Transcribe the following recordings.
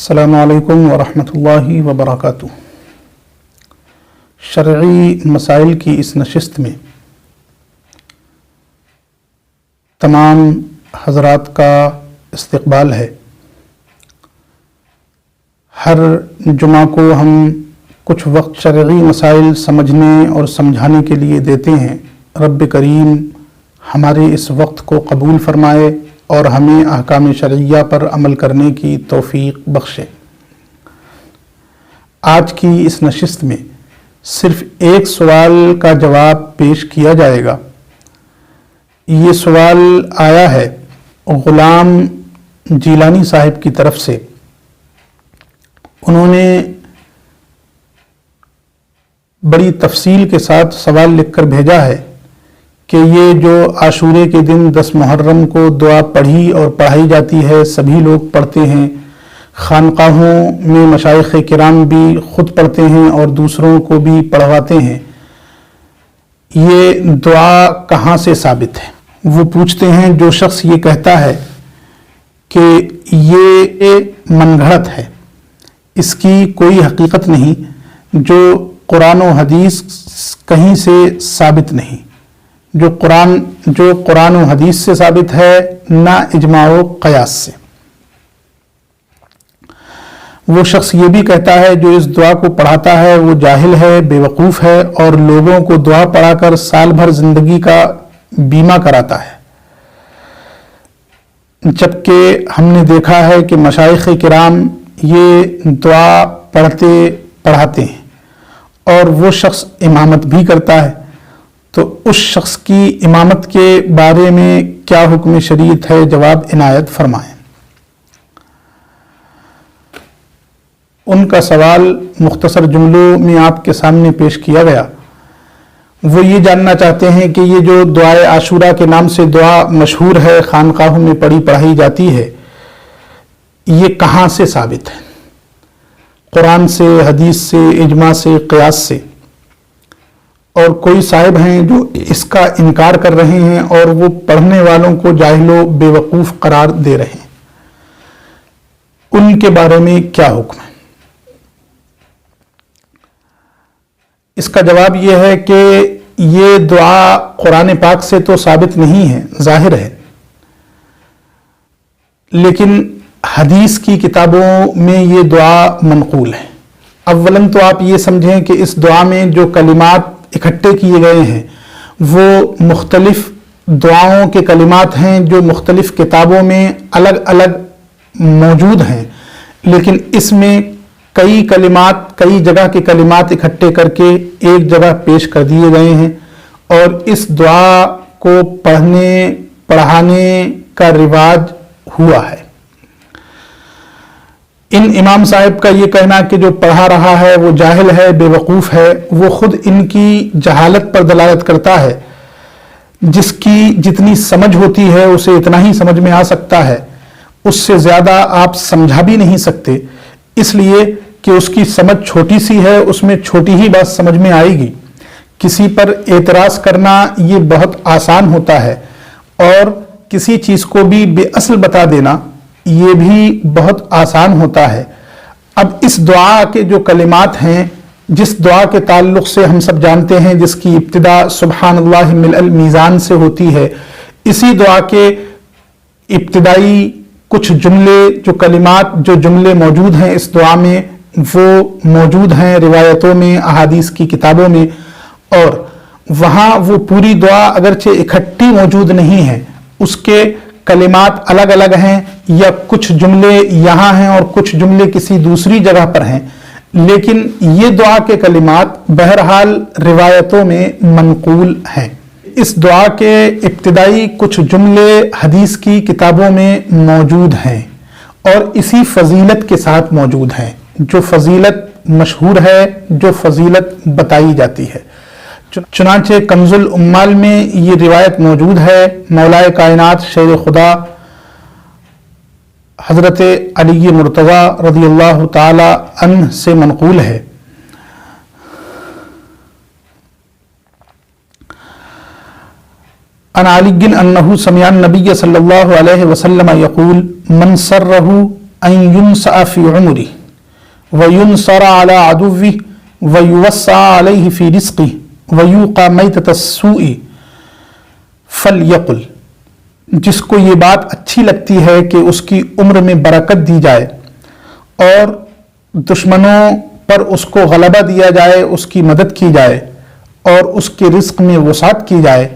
السلام علیکم ورحمۃ اللہ وبرکاتہ۔ شرعی مسائل کی اس نشست میں تمام حضرات کا استقبال ہے۔ ہر جمعہ کو ہم کچھ وقت شرعی مسائل سمجھنے اور سمجھانے کے لیے دیتے ہیں۔ رب کریم ہمارے اس وقت کو قبول فرمائے اور ہمیں احکام شرعیہ پر عمل کرنے کی توفیق بخشے۔ آج کی اس نشست میں صرف ایک سوال کا جواب پیش کیا جائے گا۔ یہ سوال آیا ہے غلام جیلانی صاحب کی طرف سے۔ انہوں نے بڑی تفصیل کے ساتھ سوال لکھ کر بھیجا ہے کہ یہ جو عاشورے کے دن 10 محرم کو دعا پڑھی اور پڑھائی جاتی ہے، سبھی لوگ پڑھتے ہیں، خانقاہوں میں مشائخ کرام بھی خود پڑھتے ہیں اور دوسروں کو بھی پڑھواتے ہیں، یہ دعا کہاں سے ثابت ہے؟ وہ پوچھتے ہیں جو شخص یہ کہتا ہے کہ یہ من گھڑت ہے، اس کی کوئی حقیقت نہیں، جو قرآن و حدیث کہیں سے ثابت نہیں، جو قرآن و حدیث سے ثابت ہے، نہ اجماع و قیاس سے۔ وہ شخص یہ بھی کہتا ہے جو اس دعا کو پڑھاتا ہے وہ جاہل ہے، بے وقوف ہے اور لوگوں کو دعا پڑھا کر سال بھر زندگی کا بیمہ کراتا ہے، جبکہ ہم نے دیکھا ہے کہ مشائخ کرام یہ دعا پڑھاتے ہیں اور وہ شخص امامت بھی کرتا ہے، تو اس شخص کی امامت کے بارے میں کیا حکم شریعت ہے؟ جواب عنایت فرمائیں۔ ان کا سوال مختصر جملوں میں آپ کے سامنے پیش کیا گیا۔ وہ یہ جاننا چاہتے ہیں کہ یہ جو دعائے عاشورہ کے نام سے دعا مشہور ہے، خانقاہوں میں پڑھائی جاتی ہے، یہ کہاں سے ثابت ہے؟ قرآن سے، حدیث سے، اجماع سے، قیاس سے؟ اور کوئی صاحب ہیں جو اس کا انکار کر رہے ہیں اور وہ پڑھنے والوں کو جاہل و بے وقوف قرار دے رہے ہیں، ان کے بارے میں کیا حکم ہے؟ اس کا جواب یہ ہے کہ یہ دعا قرآن پاک سے تو ثابت نہیں ہے، ظاہر ہے، لیکن حدیث کی کتابوں میں یہ دعا منقول ہے۔ اولاً تو آپ یہ سمجھیں کہ اس دعا میں جو کلمات اکٹھے کیے گئے ہیں وہ مختلف دعاؤں کے کلمات ہیں جو مختلف کتابوں میں الگ الگ موجود ہیں، لیکن اس میں کئی جگہ کے کلمات اکٹھے کر کے ایک جگہ پیش کر دیے گئے ہیں، اور اس دعا کو پڑھانے کا رواج ہوا ہے۔ ان امام صاحب کا یہ کہنا کہ جو پڑھا رہا ہے وہ جاہل ہے، بے وقوف ہے، وہ خود ان کی جہالت پر دلالت کرتا ہے۔ جس کی جتنی سمجھ ہوتی ہے اسے اتنا ہی سمجھ میں آ سکتا ہے، اس سے زیادہ آپ سمجھا بھی نہیں سکتے، اس لیے کہ اس کی سمجھ چھوٹی سی ہے، اس میں چھوٹی ہی بات سمجھ میں آئے گی۔ کسی پر اعتراض کرنا یہ بہت آسان ہوتا ہے، اور کسی چیز کو بھی بے اصل بتا دینا یہ بھی بہت آسان ہوتا ہے۔ اب اس دعا کے جو کلمات ہیں، جس دعا کے تعلق سے ہم سب جانتے ہیں جس کی ابتدا سبحان اللہ ملء المیزان سے ہوتی ہے، اسی دعا کے ابتدائی کچھ جملے جو جملے موجود ہیں اس دعا میں، وہ موجود ہیں روایتوں میں، احادیث کی کتابوں میں، اور وہاں وہ پوری دعا اگرچہ اکٹھی موجود نہیں ہے، اس کے کلمات الگ الگ ہیں، یا کچھ جملے یہاں ہیں اور کچھ جملے کسی دوسری جگہ پر ہیں، لیکن یہ دعا کے کلمات بہرحال روایتوں میں منقول ہیں۔ اس دعا کے ابتدائی کچھ جملے حدیث کی کتابوں میں موجود ہیں اور اسی فضیلت کے ساتھ موجود ہیں، جو فضیلت مشہور ہے، جو فضیلت بتائی جاتی ہے۔ چنانچہ کنز العمال میں یہ روایت موجود ہے، مولائے کائنات شیر خدا حضرت علی مرتضی رضی اللہ تعالی عنہ سے منقول ہے۔ عن علی انہ سمع النبی صلی اللہ علیہ وسلم یقول من سرہ अन युनसा फी उमरी व युनसरा अला अदुव्वी व युवस्सा अलैहि फी रिज़्क़ी व युक़ा मैततस्सूई फलयकुल। जिसको ये बात अच्छी लगती है कि उसकी उम्र में बरकत दी जाए और दुश्मनों पर उसको गलबा दिया जाए, उसकी मदद की जाए और उसके रिज़्क़ में वसात की जाए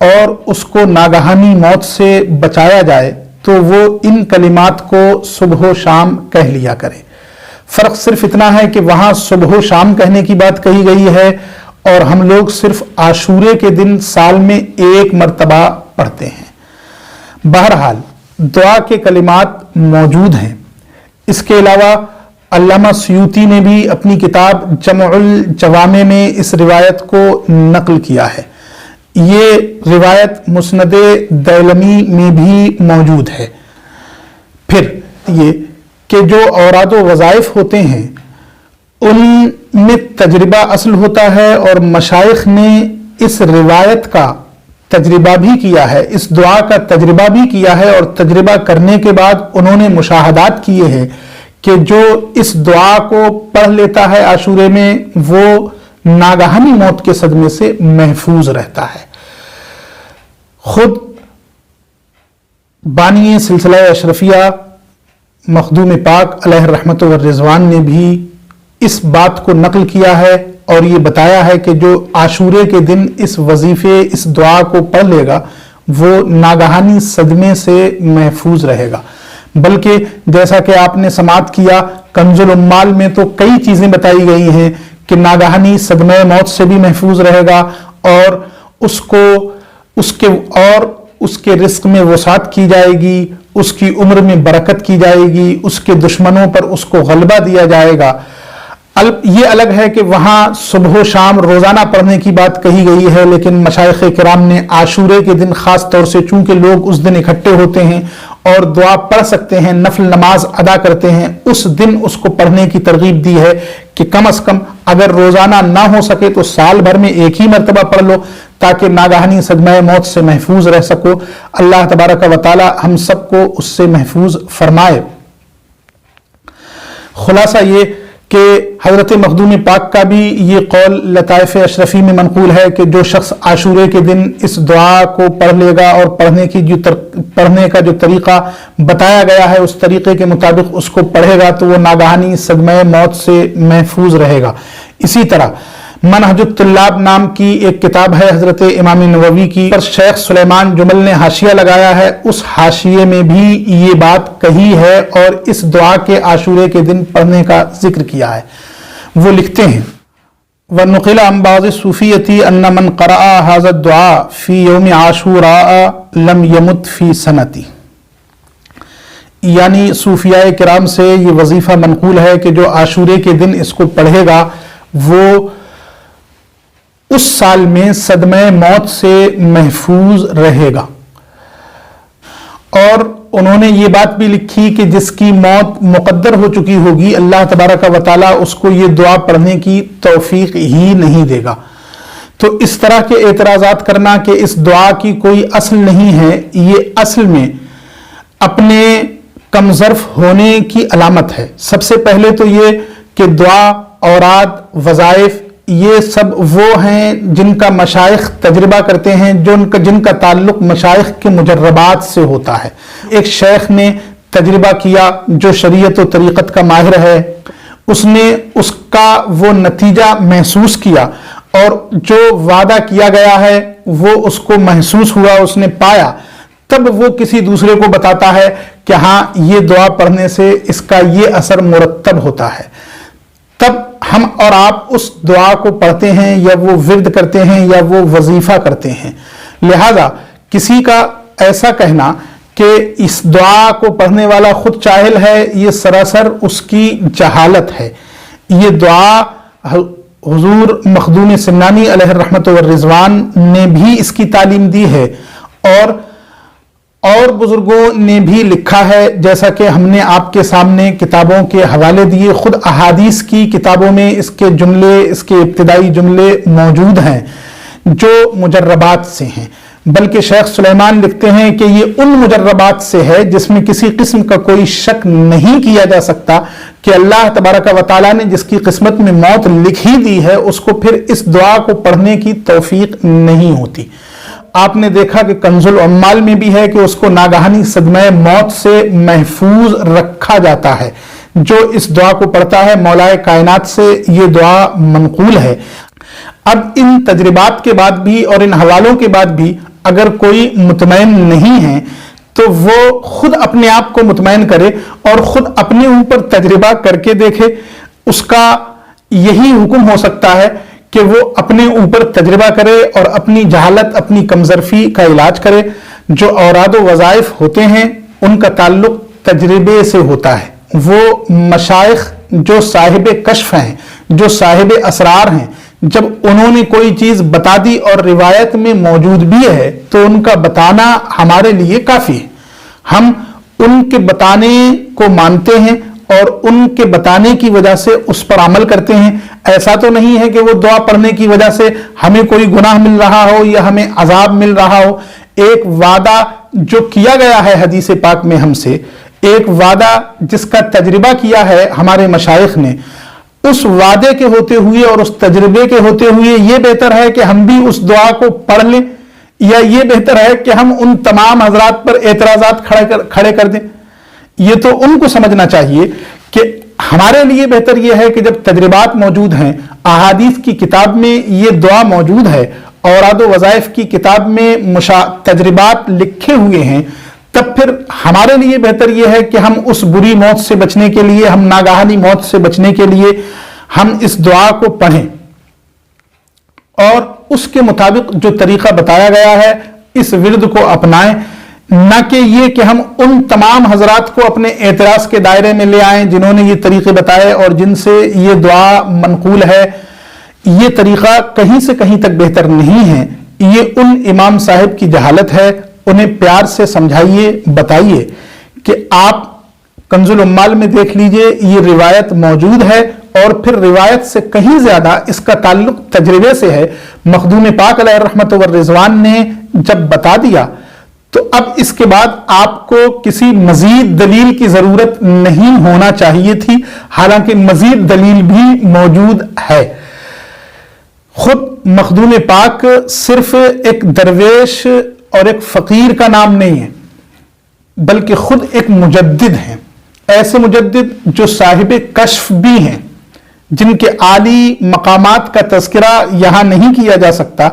और उसको नागहानी मौत से बचाया जाए, तो वो इन कलिमात को सुबह शाम कह लिया करे। फ़र्क सिर्फ इतना है कि वहाँ सुबह शाम कहने की बात कही गई है और हम लोग सिर्फ आशूरे के दिन साल में एक मर्तबा पढ़ते हैं। बहरहाल दुआ के कलिमात मौजूद हैं। इसके अलावा अल्लामा सुयूती ने भी अपनी किताब जमउल जवामे में इस रिवायत को नकल किया है। ये रिवायत मुस्नद दैलमी में भी मौजूद है। फिर ये कि जो औराद व वज़ाइफ होते हैं उनमें तजर्बा असल होता है और मशाइख ने इस रिवायत का तजर्बा भी किया है, इस दुआ का तजर्बा भी किया है और तजर्बा करने के बाद उन्होंने मुशाहदात किए हैं कि जो इस दुआ को पढ़ लेता है आशूरे में वो नागहानी मौत के सदमे से महफूज रहता है। खुद बानी सिलसिला अशरफिया मखदूम पाक अलैहि रहमत व रिजवान ने भी इस बात को नकल किया है और ये बताया है कि जो आशूरे के दिन इस वजीफे इस दुआ को पढ़ लेगा वो नागहानी सदमे से महफूज रहेगा। बल्कि जैसा कि आपने समात किया, कंजुल उम्माल में तो कई चीजें बताई गई हैं कि नागहानी सदमे मौत से भी महफूज रहेगा और उसके रिस्क में वसात की जाएगी, उसकी उम्र में बरकत की जाएगी, उसके दुश्मनों पर उसको गलबा दिया जाएगा। ये अलग है कि वहां सुबह शाम रोजाना पढ़ने की बात कही गई है, लेकिन मशाइख किराम ने आशूरे के दिन खास तौर से, चूंकि लोग उस दिन इकट्ठे होते हैं और दुआ पढ़ सकते हैं, नफल नमाज अदा करते हैं, उस दिन उसको पढ़ने की तरगीब दी है कि कम अज कम अगर रोजाना ना हो सके तो साल भर में एक ही मरतबा पढ़ लो ताकि नागहानी सदमा मौत से महफूज रह सको। अल्लाह तबारक व तआला हम सबको उससे महफूज फरमाए। खुलासा ये कि हजरत मखदूम पाक का भी ये कौल लताइफ अशरफी में मनकूल है कि जो शख्स आशूरे के दिन इस दुआ को पढ़ लेगा और पढ़ने का जो तरीका बताया गया है उस तरीके के मुताबिक उसको पढ़ेगा तो वो नागहानी सदमा मौत से महफूज रहेगा। इसी तरह मनहजुत तुल्लाब नाम की एक किताब है हजरत इमाम नववी की, पर शेख सुलेमान जुमल ने हाशिया लगाया है, उस हाशिये में भी ये बात कही है और इस दुआ के आशूरे के दिन पढ़ने का जिक्र किया है। वो लिखते हैं वनुक़िल अन बाज़ सूफ़ियती अन्न मन क़रअ हाज़ा दुआ फ़ी यौम आशूरा लम यमुत फ़ी सनती। यानी सूफिया किराम से ये वजीफा मनकूल है कि जो आशूरे के दिन इसको पढ़ेगा वो उस साल में सदमे मौत से महफूज रहेगा। और उन्होंने ये बात भी लिखी कि जिसकी मौत मुकद्दर हो चुकी होगी अल्लाह तबारक व तआला उसको ये दुआ पढ़ने की तौफीक ही नहीं देगा। तो इस तरह के एतराज़ात करना कि इस दुआ की कोई असल नहीं है, ये असल में अपने कमज़र्फ होने की अलामत है। सबसे पहले तो ये कि दुआ, औराद, वज़ाइफ ये सब वो हैं जिनका मशाइख तजर्बा करते हैं, जिनका ताल्लुक मशाइख के मुजर्रबात से होता है। एक शेख ने तजर्बा किया जो शरीयत और तरीक़त का माहिर है, उसने उसका वो नतीजा महसूस किया और जो वादा किया गया है वो उसको महसूस हुआ, उसने पाया, तब वो किसी दूसरे को बताता है कि हाँ ये दुआ पढ़ने से इसका ये असर मुरत्तब होता है। तब हम और आप उस दुआ को पढ़ते हैं या वो विर्द करते हैं या वो वजीफा करते हैं। लिहाजा किसी का ऐसा कहना कि इस दुआ को पढ़ने वाला खुद जाहिल है, ये सरासर उसकी जहालत है। ये दुआ हुजूर मखदूम सिन्नानी अलैहि रहमत व रिजवान ने भी इसकी तालीम दी है और बुजुर्गों ने भी लिखा है, जैसा कि हमने आपके सामने किताबों के हवाले दिए। खुद अहादीस की किताबों में इसके जुमले, इसके इब्तिदाई जुमले मौजूद हैं जो मुजर्रबात से हैं। बल्कि शेख सुलेमान लिखते हैं कि ये उन मुजर्रबात से है जिसमें किसी किस्म का कोई शक नहीं किया जा सकता कि अल्लाह तबारक व तआला ने जिसकी किस्मत में मौत लिख ही दी है उसको फिर इस दुआ को पढ़ने की तौफीक नहीं होती। आपने देखा कि कंजुल उम्माल में भी है कि उसको नागहानी सदमे मौत से महफूज रखा जाता है। जो इस दुआ को पढ़ता है मौलाए कायनात से ये दुआ मनकूल है। अब इन तजर्बात के बाद भी और इन हवालों के बाद भी अगर कोई मुतमईन नहीं है तो वो खुद अपने आप को मुतमईन करे और खुद अपने ऊपर तजर्बा करके देखे। उसका यही हुक्म हो सकता है कि वो अपने ऊपर तजर्बा करे और अपनी जहालत, अपनी कमजरफी का इलाज करे। जो औराद वज़ाइफ होते हैं उनका ताल्लुक तजर्बे से होता है। वो मशाइख जो साहिब कश्फ हैं, जो साहिब असरार हैं, जब उन्होंने कोई चीज बता दी और रिवायत में मौजूद भी है तो उनका बताना हमारे लिए काफी है। हम उनके बताने को मानते हैं और उनके बताने की वजह से उस पर अमल करते हैं। ऐसा तो नहीं है कि वो दुआ पढ़ने की वजह से हमें कोई गुनाह मिल रहा हो या हमें अजाब मिल रहा हो। एक वादा जो किया गया है हदीस पाक में हमसे, एक वादा जिसका तजर्बा किया है हमारे मशाइख ने, उस वादे के होते हुए और उस तजर्बे के होते हुए ये बेहतर है कि हम भी उस दुआ को पढ़ लें या ये बेहतर है कि हम उन तमाम हजरात पर एतराजात खड़े कर दें। ये तो उनको समझना चाहिए कि हमारे लिए बेहतर यह है कि जब तजर्बात मौजूद हैं, अहादीस की किताब में ये दुआ मौजूद है, औराद वज़ाइफ की किताब में तजर्बात लिखे हुए हैं, तब फिर हमारे लिए बेहतर यह है कि हम उस बुरी मौत से बचने के लिए, हम नागाहानी मौत से बचने के लिए हम इस दुआ को पढ़ें और उसके मुताबिक जो तरीका बताया गया है इस विर्द को अपनाएं। न कि ये कि हम उन तमाम हजरात को अपने एतराज के दायरे में ले आएं जिन्होंने ये तरीके बताए और जिनसे ये दुआ मनकूल है। ये तरीका कहीं से कहीं तक बेहतर नहीं है। ये उन इमाम साहिब की जहालत है। उन्हें प्यार से समझाइए, बताइए कि आप कंजुल उम्माल में देख लीजिए, ये रिवायत मौजूद है और फिर रिवायत से कहीं ज्यादा इसका ताल्लुक तजर्बे से है। मखदूम पाक अलैहि रहमत व रिजवान ने जब बता दिया तो अब इसके बाद आपको किसी मजीद दलील की जरूरत नहीं होना चाहिए थी, हालांकि मजीद दलील भी मौजूद है। खुद मखदूम पाक सिर्फ एक दरवेश और एक फकीर का नाम नहीं है, बल्कि खुद एक मुजद्दिद हैं। ऐसे मुजद्दिद जो साहिब कश्फ भी हैं, जिनके आली मकामात का तज़किरा यहां नहीं किया जा सकता।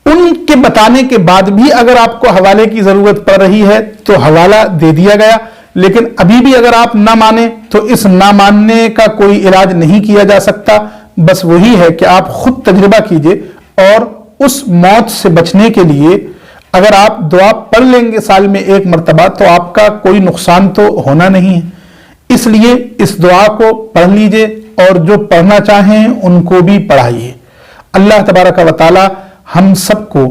उनके बताने के बाद भी अगर आपको हवाले की जरूरत पड़ रही है तो हवाला दे दिया गया, लेकिन अभी भी अगर आप ना माने तो इस ना मानने का कोई इलाज नहीं किया जा सकता। बस वही है कि आप खुद तजुर्बा कीजिए और उस मौत से बचने के लिए अगर आप दुआ पढ़ लेंगे साल में एक मर्तबा तो आपका कोई नुकसान तो होना नहीं है। इसलिए इस दुआ को पढ़ लीजिए और जो पढ़ना चाहें उनको भी पढ़ाइए। अल्लाह तबारक व तआला हम सबको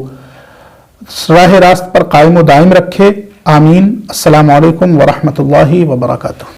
राह रास्त पर कायम व दायम रखे। आमीन। अस्सलामु अलैकुम व रहमतुल्लाहि व बरकातुहू।